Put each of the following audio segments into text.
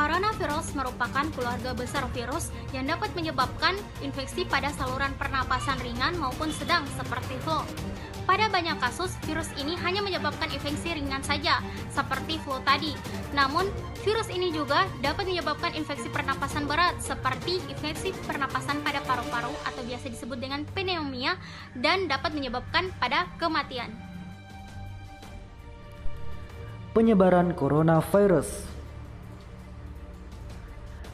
Coronavirus merupakan keluarga besar virus yang dapat menyebabkan infeksi pada saluran pernapasan ringan maupun sedang seperti flu. Pada banyak kasus, virus ini hanya menyebabkan infeksi ringan saja, seperti flu tadi. Namun, virus ini juga dapat menyebabkan infeksi pernapasan berat, seperti infeksi pernapasan pada paru-paru atau biasa disebut dengan pneumonia, dan dapat menyebabkan pada kematian. Penyebaran coronavirus.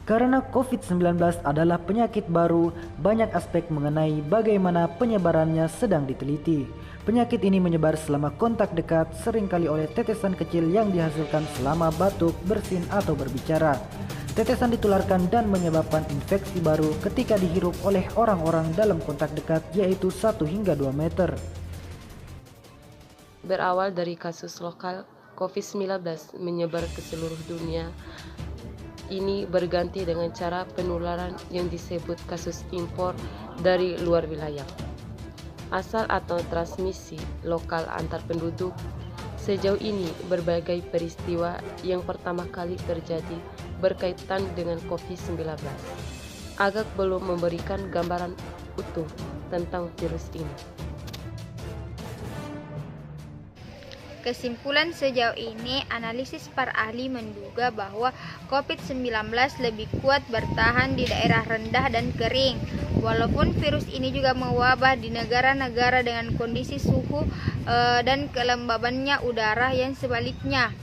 Karena COVID-19 adalah penyakit baru, banyak aspek mengenai bagaimana penyebarannya sedang diteliti. Penyakit ini menyebar selama kontak dekat, seringkali oleh tetesan kecil yang dihasilkan selama batuk, bersin, atau berbicara. Tetesan ditularkan dan menyebabkan infeksi baru ketika dihirup oleh orang-orang dalam kontak dekat, yaitu 1 hingga 2 meter. Berawal dari kasus lokal, COVID-19 menyebar ke seluruh dunia. Ini berganti dengan cara penularan yang disebut kasus impor dari luar wilayah. Asal atau transmisi lokal antar penduduk. Sejauh ini berbagai peristiwa yang pertama kali terjadi berkaitan dengan COVID-19 agak belum memberikan gambaran utuh tentang virus ini. Kesimpulan sejauh ini, analisis para ahli menduga bahwa COVID-19 lebih kuat bertahan di daerah rendah dan kering. Walaupun virus ini juga mewabah di negara-negara dengan kondisi suhu dan kelembabannya udara yang sebaliknya.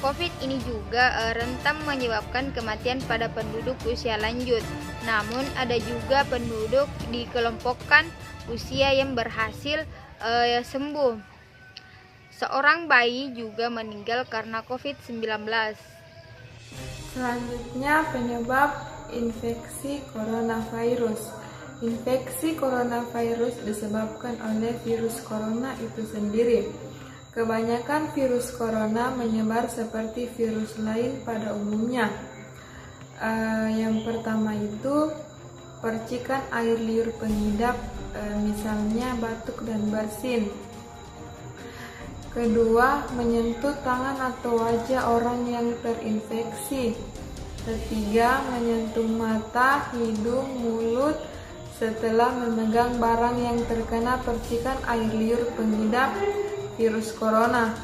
COVID ini juga rentan menyebabkan kematian pada penduduk usia lanjut. Namun ada juga penduduk dikelompokkan usia yang berhasil sembuh. Seorang bayi juga meninggal karena COVID-19. Selanjutnya, penyebab infeksi coronavirus. Infeksi coronavirus disebabkan oleh virus corona itu sendiri. Kebanyakan virus corona menyebar seperti virus lain pada umumnya. Yang pertama itu percikan air liur pengidap, misalnya batuk dan bersin. Kedua, menyentuh tangan atau wajah orang yang terinfeksi. Ketiga, menyentuh mata, hidung, mulut setelah memegang barang yang terkena percikan air liur pengidap virus corona.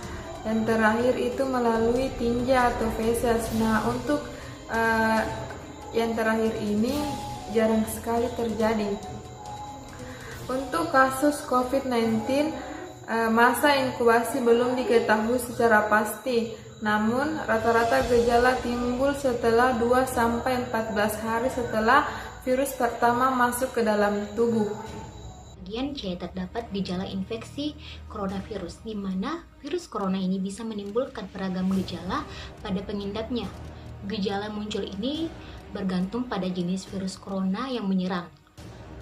Dan terakhir itu melalui tinja atau feses. Nah, untuk yang terakhir ini jarang sekali terjadi. Untuk kasus COVID-19, masa inkubasi belum diketahui secara pasti, namun rata-rata gejala timbul setelah 2-14 hari setelah virus pertama masuk ke dalam tubuh. Bagian C terdapat gejala infeksi coronavirus, di mana virus corona ini bisa menimbulkan beragam gejala pada pengidapnya. Gejala muncul ini bergantung pada jenis virus corona yang menyerang.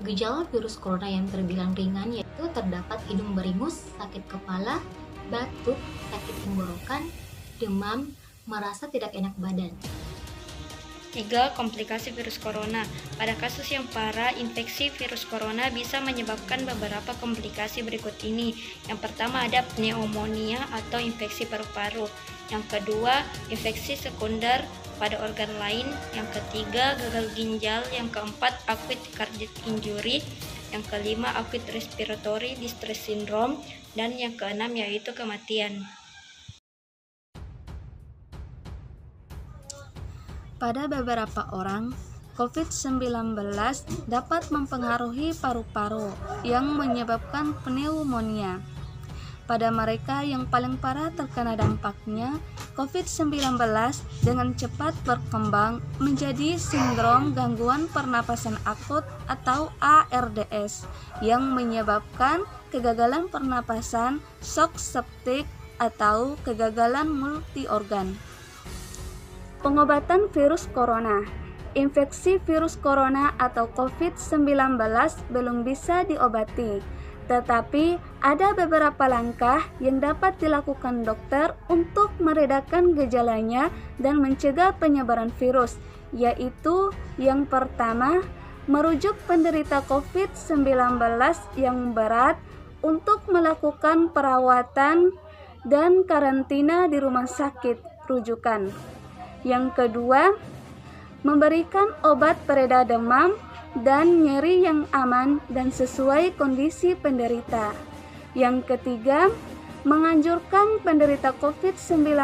Gejala virus corona yang terbilang ringan yaitu terdapat hidung beringus, sakit kepala, batuk, sakit tenggorokan, demam, merasa tidak enak badan. 3. Komplikasi virus corona. Pada kasus yang parah, infeksi virus corona bisa menyebabkan beberapa komplikasi berikut ini. Yang pertama ada pneumonia atau infeksi paru-paru. Yang kedua, infeksi sekunder pada organ lain. Yang ketiga, gagal ginjal. Yang keempat, acute cardiac injury. Yang kelima, acute respiratory distress syndrome. Dan yang keenam yaitu kematian. Pada beberapa orang, COVID-19 dapat mempengaruhi paru-paru yang menyebabkan pneumonia. Pada mereka yang paling parah terkena dampaknya, COVID-19 dengan cepat berkembang menjadi sindrom gangguan pernapasan akut atau ARDS yang menyebabkan kegagalan pernapasan, shock septic, atau kegagalan multi-organ. Pengobatan virus corona. Infeksi virus corona atau COVID-19 belum bisa diobati, tetapi ada beberapa langkah yang dapat dilakukan dokter untuk meredakan gejalanya dan mencegah penyebaran virus, yaitu yang pertama, merujuk penderita COVID-19 yang berat untuk melakukan perawatan dan karantina di rumah sakit rujukan. Yang kedua, memberikan obat pereda demam dan nyeri yang aman dan sesuai kondisi penderita. Yang ketiga, menganjurkan penderita COVID-19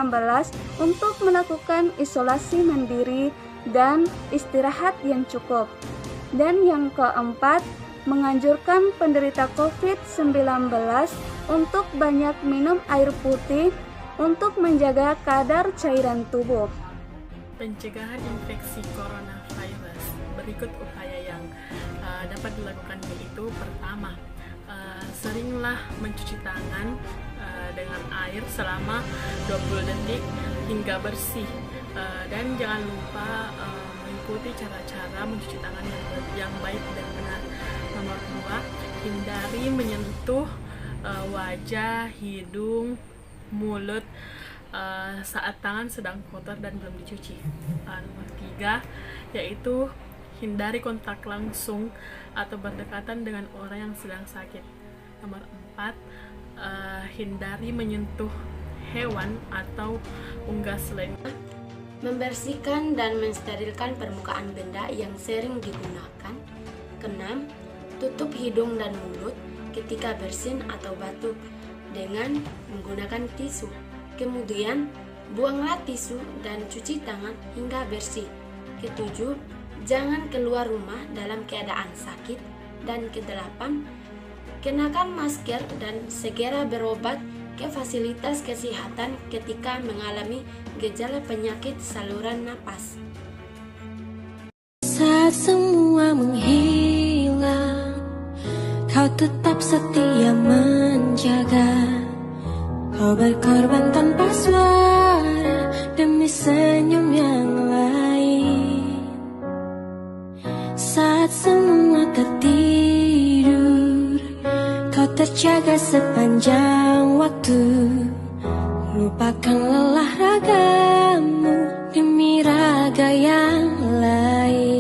untuk melakukan isolasi mandiri dan istirahat yang cukup. Dan yang keempat, menganjurkan penderita COVID-19 untuk banyak minum air putih untuk menjaga kadar cairan tubuh. Pencegahan infeksi coronavirus. Berikut upaya yang dapat dilakukan, yaitu pertama, seringlah mencuci tangan dengan air selama 20 detik hingga bersih, dan jangan lupa mengikuti cara-cara mencuci tangan yang baik dan benar. Nomor 2, hindari menyentuh wajah, hidung, mulut saat tangan sedang kotor dan belum dicuci. Nomor 3, yaitu hindari kontak langsung atau berdekatan dengan orang yang sedang sakit. Nomor 4, hindari menyentuh hewan atau unggas lainnya. Membersihkan dan mensterilkan permukaan benda yang sering digunakan. Keenam, tutup hidung dan mulut ketika bersin atau batuk dengan menggunakan tisu. Kemudian, buanglah tisu dan cuci tangan hingga bersih. Ketujuh, jangan keluar rumah dalam keadaan sakit. Dan kedelapan, kenakan masker dan segera berobat ke fasilitas kesehatan ketika mengalami gejala penyakit saluran napas. Saat semua menghilang, kau tetap setia menjaga. Kau berkorban tanpa suara demi senyum yang lain. Saat semua tertidur, kau terjaga sepanjang waktu. Lupakan lelah ragamu demi raga yang lain.